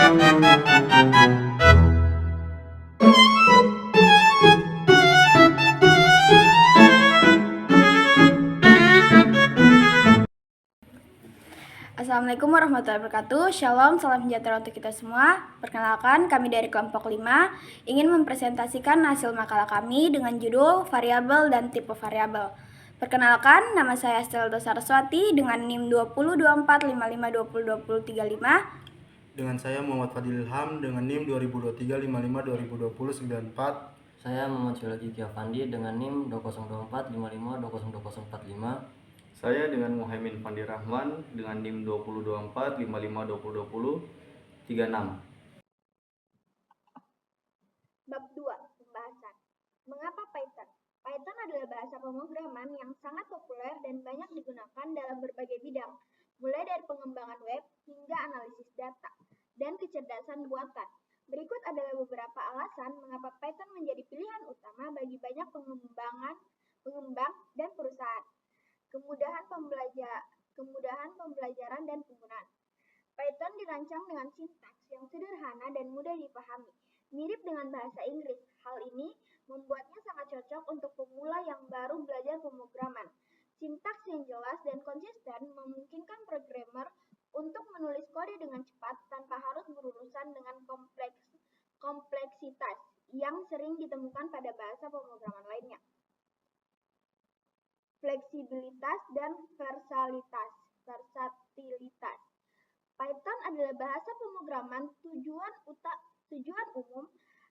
Assalamualaikum warahmatullahi wabarakatuh. Shalom, salam sejahtera untuk kita semua. Perkenalkan, kami dari kelompok 5 ingin mempresentasikan hasil makalah kami dengan judul variabel dan tipe variabel. Perkenalkan, nama saya Esteldo Saraswati dengan NIM 202455202035. Dengan saya Muhammad Fadil Ilham dengan NIM 202355202094. Saya Muhammad Syulaki Kiafandi dengan NIM 202455202045. Saya dengan Muhaimin Fandi Rahman dengan NIM 202455202036. Bab 2. Pembahasan. Mengapa Python? Python adalah bahasa pemrograman yang sangat populer dan banyak digunakan dalam berbagai bidang, mulai dari pengembangan web hingga analisis data dan kecerdasan buatan. Berikut adalah beberapa alasan mengapa Python menjadi pilihan utama bagi banyak pengembang dan perusahaan. Kemudahan pembelajaran dan penggunaan. Python dirancang dengan sintaks yang sederhana dan mudah dipahami, mirip dengan bahasa Inggris. Hal ini membuatnya sangat cocok untuk pemula yang baru belajar pemrograman. Sintaks yang jelas dan konsisten memungkinkan programmer untuk menulis kode dengan cepat tanpa harus berurusan dengan kompleksitas yang sering ditemukan pada bahasa pemrograman lainnya. Fleksibilitas dan versatilitas. Python adalah bahasa pemrograman tujuan umum,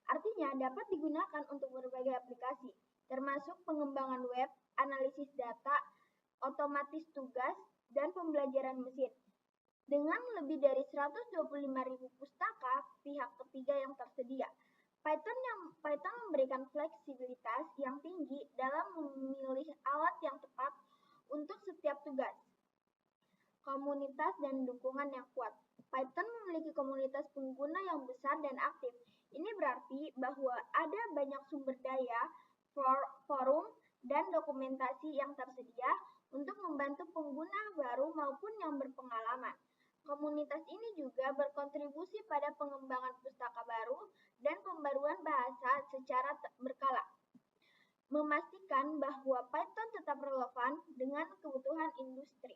artinya dapat digunakan untuk berbagai aplikasi, termasuk pengembangan web, analisis data, otomatis tugas, dan pembelajaran mesin. Dengan lebih dari 125.000 pustaka pihak ketiga yang tersedia, Python memberikan fleksibilitas yang tinggi dalam memilih alat yang tepat untuk setiap tugas. Komunitas dan dukungan yang kuat. Python memiliki komunitas pengguna yang besar dan aktif. Ini berarti bahwa ada banyak sumber daya, forum, dan dokumentasi yang tersedia untuk membantu pengguna baru maupun yang berpengalaman. Komunitas ini juga berkontribusi pada pengembangan pustaka baru dan pembaruan bahasa secara berkala, memastikan bahwa Python tetap relevan dengan kebutuhan industri.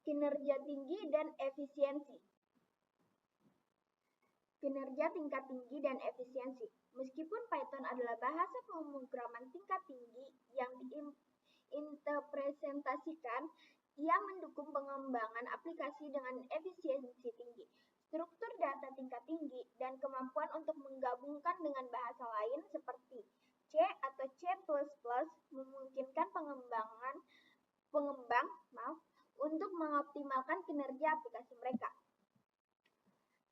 Kinerja tinggi dan efisiensi. Kinerja tingkat tinggi dan efisiensi. Meskipun Python adalah bahasa pemrograman tingkat tinggi yang diimplementasikan, ia mendukung pengembangan aplikasi dengan efisiensi tinggi, struktur data tingkat tinggi, dan kemampuan untuk menggabungkan dengan bahasa lain seperti C atau C++ memungkinkan pengembang untuk mengoptimalkan kinerja aplikasi mereka.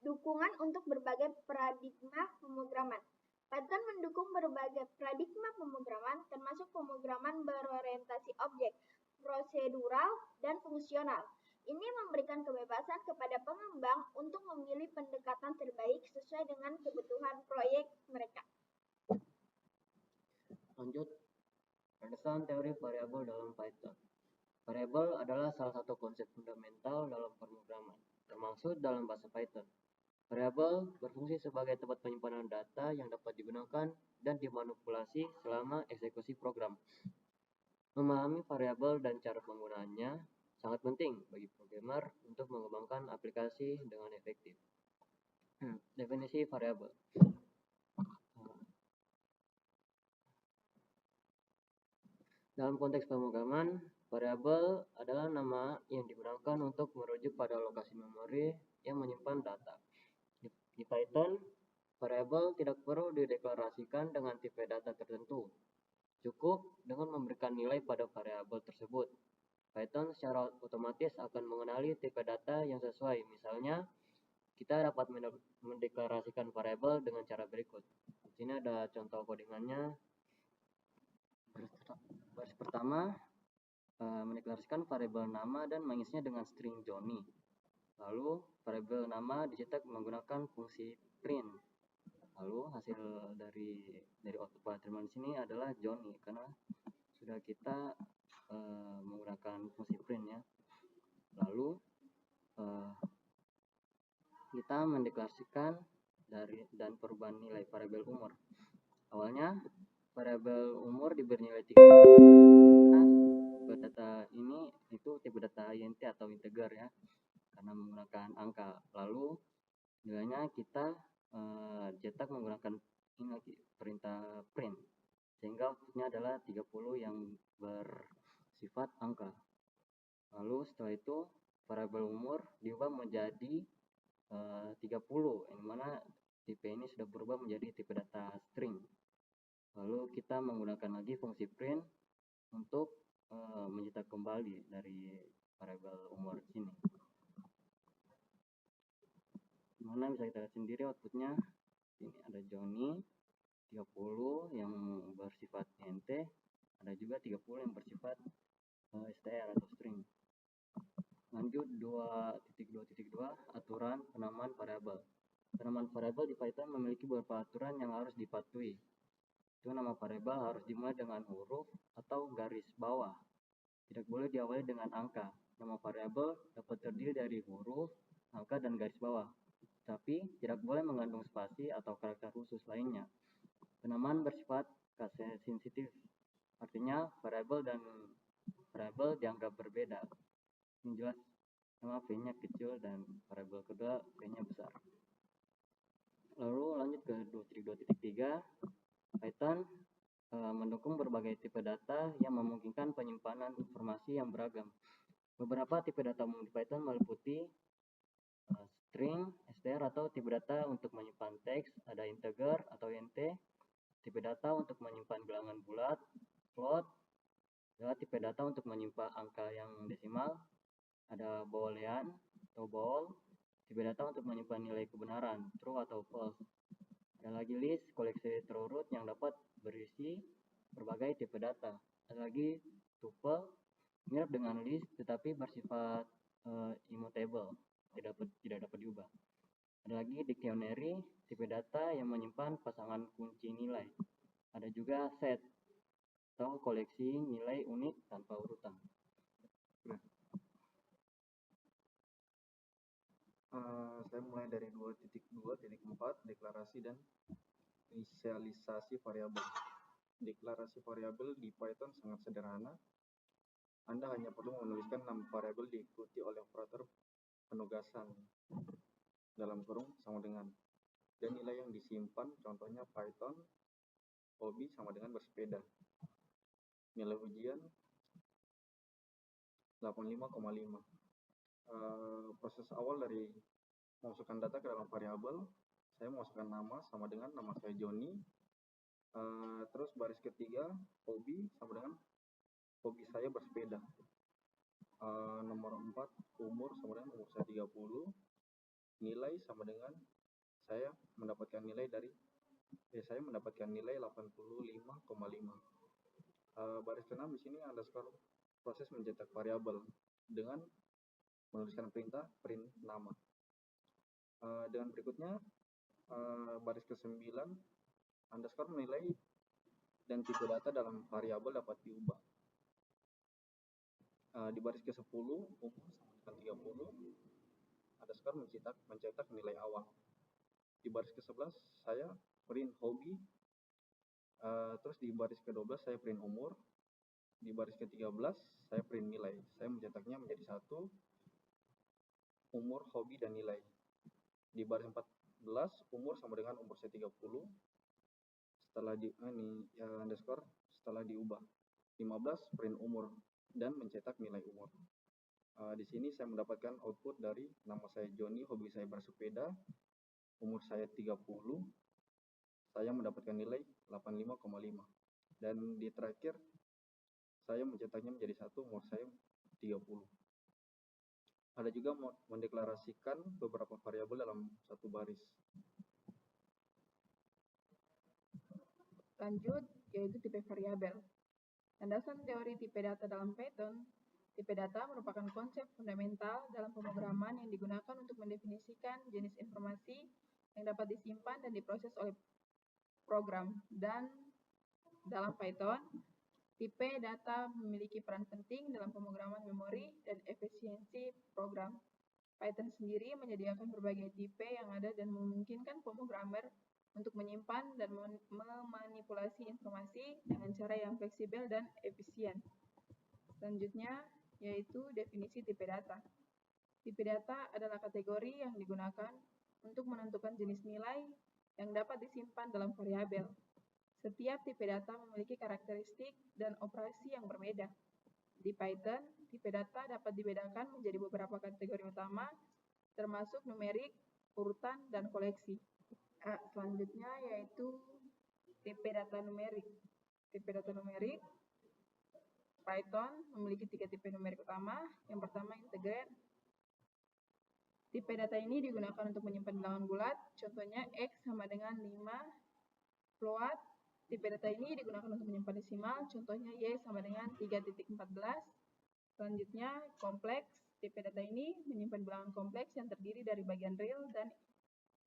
Dukungan untuk berbagai paradigma pemrograman. Python mendukung berbagai paradigma pemrograman, termasuk pemrograman berorientasi objek, prosedural, dan fungsional. Ini memberikan kebebasan kepada pengembang untuk memilih pendekatan terbaik sesuai dengan kebutuhan proyek mereka. Lanjut, landasan teori variabel dalam Python. Variabel adalah salah satu konsep fundamental dalam pemrograman, termasuk dalam bahasa Python. Variabel berfungsi sebagai tempat penyimpanan data yang dapat digunakan dan dimanipulasi selama eksekusi program. Memahami variabel dan cara penggunaannya sangat penting bagi programmer untuk mengembangkan aplikasi dengan efektif. Definisi variabel. Dalam konteks pemrograman, variabel adalah nama yang digunakan untuk merujuk pada lokasi memori yang menyimpan data. Di Python, variabel tidak perlu dideklarasikan dengan tipe data tertentu. Cukup dengan memberikan nilai pada variabel tersebut. Python secara otomatis akan mengenali tipe data yang sesuai. Misalnya, kita dapat mendeklarasikan variabel dengan cara berikut. Di sini ada contoh codingannya. Baris pertama, mendeklarasikan variabel nama dan mengisinya dengan string Johnny. Lalu, variabel nama dicetak menggunakan fungsi print. Lalu hasil dari output parameter di sini adalah Johnny karena sudah kita menggunakan fungsi print ya. Lalu kita mendeklarasikan dan perubahan nilai variabel umur. Awalnya variabel umur diberi nilai 3. Tipe data ini itu tipe data int atau integer ya, karena menggunakan angka. Lalu nilainya kita cetak menggunakan ini lagi, perintah print, sehingga outputnya adalah 30 yang bersifat angka. Lalu setelah itu variabel umur diubah menjadi 30, yang mana tipe ini sudah berubah menjadi tipe data string. Lalu kita menggunakan lagi fungsi print untuk mencetak kembali dari variabel umur ini. Dimana bisa kita lihat sendiri outputnya. Ini ada Johnny 30 yang bersifat int, ada juga 30 yang bersifat str atau string. Lanjut 2.2.2 aturan penamaan variabel. Penamaan variabel di Python memiliki beberapa aturan yang harus dipatuhi. Itu nama variabel harus dimulai dengan huruf atau garis bawah. Tidak boleh diawali dengan angka. Nama variabel dapat terdiri dari huruf, angka, dan garis bawah. Tapi tidak boleh mengandung spasi atau karakter khusus lainnya. Penamaan bersifat case sensitif. Artinya variabel dan variabel dianggap berbeda. Ini jelas nama V-nya kecil dan variabel kedua V-nya besar. Lalu lanjut ke 2.2.3. Python mendukung berbagai tipe data yang memungkinkan penyimpanan informasi yang beragam. Beberapa tipe data umum di Python meliputi string, str atau tipe data untuk menyimpan teks, ada integer atau int, tipe data untuk menyimpan bilangan bulat, float, ada tipe data untuk menyimpan angka yang desimal, ada boolean atau bool, tipe data untuk menyimpan nilai kebenaran, true atau false. Ada lagi list, koleksi terurut yang dapat berisi berbagai tipe data. Ada lagi tuple, mirip dengan list tetapi bersifat immutable, tidak dapat diubah. Ada lagi dictionary, tipe data yang menyimpan pasangan kunci nilai. Ada juga set atau koleksi nilai unik tanpa urutan. Saya mulai dari 2.2.4 deklarasi dan inisialisasi variabel. Deklarasi variabel di Python sangat sederhana. Anda hanya perlu menuliskan nama variabel diikuti oleh operator penugasan dalam kurung sama dengan dan nilai yang disimpan, contohnya Python hobi sama dengan bersepeda. Nilai ujian 85,5. Proses awal dari memasukkan data ke dalam variabel, saya memasukkan nama sama dengan nama saya Johnny. Terus baris ketiga hobi sama dengan hobi saya bersepeda. Nomor 4 umur sama dengan umur saya 30. Nilai sama dengan saya mendapatkan nilai 85,5. Baris ke-6 di sini underscore proses mencetak variabel dengan menuliskan perintah print nama. Dengan berikutnya baris ke-9 underscore menilai dan tipe data dalam variabel dapat diubah. Di baris ke-10 umur sama dengan 30 underscore mencetak nilai awal. Di baris ke-11 saya print hobi. Terus di baris ke-12 saya print umur. Di baris ke-13 saya print nilai. Saya mencetaknya menjadi 1 umur, hobi, dan nilai. Di baris 14 umur sama dengan umur saya 30 setelah underscore setelah diubah. 15 print umur dan mencetak nilai umur. Di sini saya mendapatkan output dari nama saya Johnny, hobi saya bersepeda, umur saya 30, saya mendapatkan nilai 85,5. Dan di terakhir saya mencetaknya menjadi 1, umur saya 30. Ada juga mendeklarasikan beberapa variabel dalam satu baris. Lanjut, yaitu tipe variabel. Landasan teori tipe data dalam Python, tipe data merupakan konsep fundamental dalam pemrograman yang digunakan untuk mendefinisikan jenis informasi yang dapat disimpan dan diproses oleh program. Dan dalam Python, tipe data memiliki peran penting dalam pemrograman memori dan efisiensi program. Python sendiri menyediakan berbagai tipe yang ada dan memungkinkan pemrogramer untuk menyimpan dan memanipulasi informasi dengan cara yang fleksibel dan efisien. Selanjutnya yaitu definisi tipe data. Tipe data adalah kategori yang digunakan untuk menentukan jenis nilai yang dapat disimpan dalam variabel. Setiap tipe data memiliki karakteristik dan operasi yang berbeda. Di Python, tipe data dapat dibedakan menjadi beberapa kategori utama, termasuk numerik, urutan, dan koleksi. Selanjutnya yaitu tipe data numerik. Tipe data numerik, Python memiliki 3 tipe numerik utama. Yang pertama integer. Tipe data ini digunakan untuk menyimpan bilangan bulat, contohnya X sama dengan 5. Float, tipe data ini digunakan untuk menyimpan desimal, contohnya Y sama dengan 3.14. Selanjutnya kompleks, tipe data ini menyimpan bilangan kompleks yang terdiri dari bagian real dan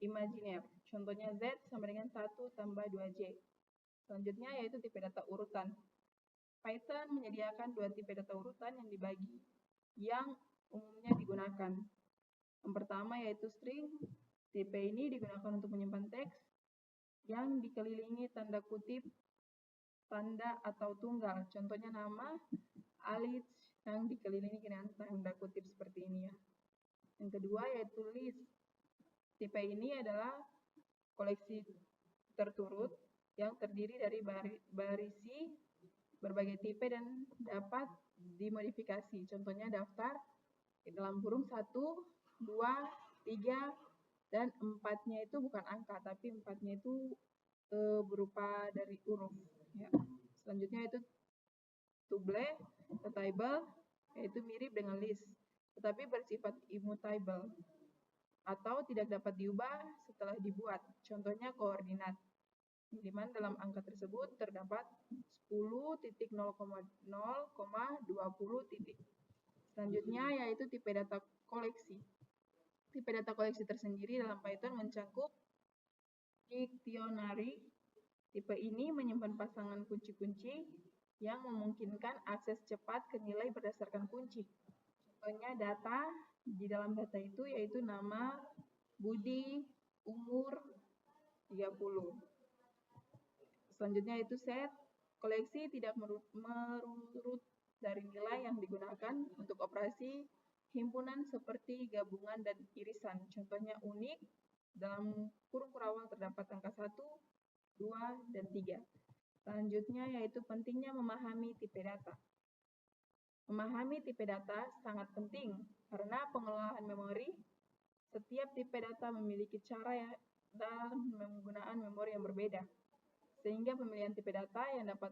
imajiner, contohnya Z sama dengan 1 tambah 2J. Selanjutnya yaitu tipe data urutan. Python menyediakan 2 tipe data urutan yang dibagi, yang umumnya digunakan. Yang pertama yaitu string. Tipe ini digunakan untuk menyimpan teks yang dikelilingi tanda kutip, tanda atau tunggal. Contohnya nama, alit yang dikelilingi dengan tanda kutip seperti ini ya. Yang kedua yaitu list. Tipe ini adalah koleksi terturut yang terdiri dari barisi berbagai tipe dan dapat dimodifikasi. Contohnya daftar dalam kurung 1, 2, 3, dan 4-nya itu bukan angka, tapi 4-nya itu berupa dari huruf. Ya. Selanjutnya itu tuple, table, yaitu mirip dengan list, tetapi bersifat immutable, atau tidak dapat diubah setelah dibuat. Contohnya koordinat, di mana dalam angka tersebut terdapat 10.0,0,20 Selanjutnya yaitu tipe data koleksi. Tipe data koleksi tersendiri dalam Python mencakup dictionary. Tipe ini menyimpan pasangan kunci-kunci yang memungkinkan akses cepat ke nilai berdasarkan kunci. Contohnya data, di dalam data itu yaitu nama, budi, umur, 30. Selanjutnya itu set. Koleksi tidak merurut dari nilai yang digunakan untuk operasi himpunan seperti gabungan dan irisan. Contohnya unik, dalam kurung kurawal terdapat angka 1, 2, dan 3. Selanjutnya yaitu pentingnya memahami tipe data. Memahami tipe data sangat penting karena pengelolaan memori. Setiap tipe data memiliki cara dalam penggunaan memori yang berbeda, sehingga pemilihan tipe data yang dapat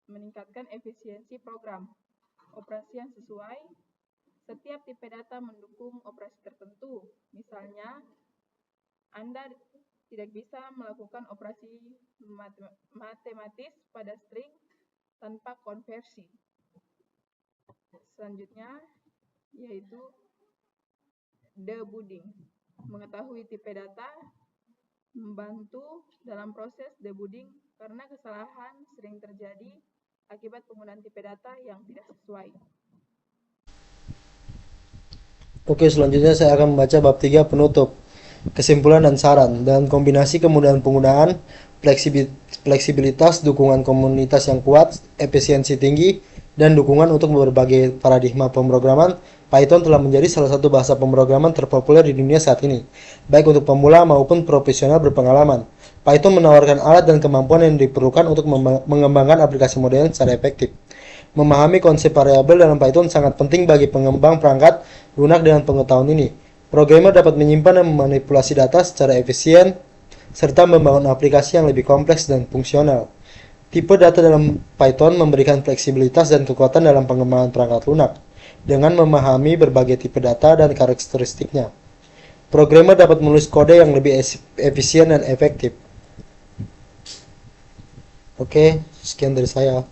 meningkatkan efisiensi program. Operasi yang sesuai. Setiap tipe data mendukung operasi tertentu. Misalnya, Anda tidak bisa melakukan operasi matematis pada string tanpa konversi. Selanjutnya, yaitu debugging. Mengetahui tipe data membantu dalam proses debugging karena kesalahan sering terjadi akibat penggunaan tipe data yang tidak sesuai. Oke, selanjutnya saya akan membaca bab 3 penutup, kesimpulan dan saran. Dalam kombinasi kemudahan penggunaan, fleksibilitas, dukungan komunitas yang kuat, efisiensi tinggi, dan dukungan untuk berbagai paradigma pemrograman, Python telah menjadi salah satu bahasa pemrograman terpopuler di dunia saat ini, baik untuk pemula maupun profesional berpengalaman. Python menawarkan alat dan kemampuan yang diperlukan untuk mengembangkan aplikasi modern secara efektif. Memahami konsep variabel dalam Python sangat penting bagi pengembang perangkat lunak dengan pengetahuan ini. Programmer dapat menyimpan dan memanipulasi data secara efisien, serta membangun aplikasi yang lebih kompleks dan fungsional. Tipe data dalam Python memberikan fleksibilitas dan kekuatan dalam pengembangan perangkat lunak, dengan memahami berbagai tipe data dan karakteristiknya. Programmer dapat menulis kode yang lebih efisien dan efektif. Oke, sekian dari saya.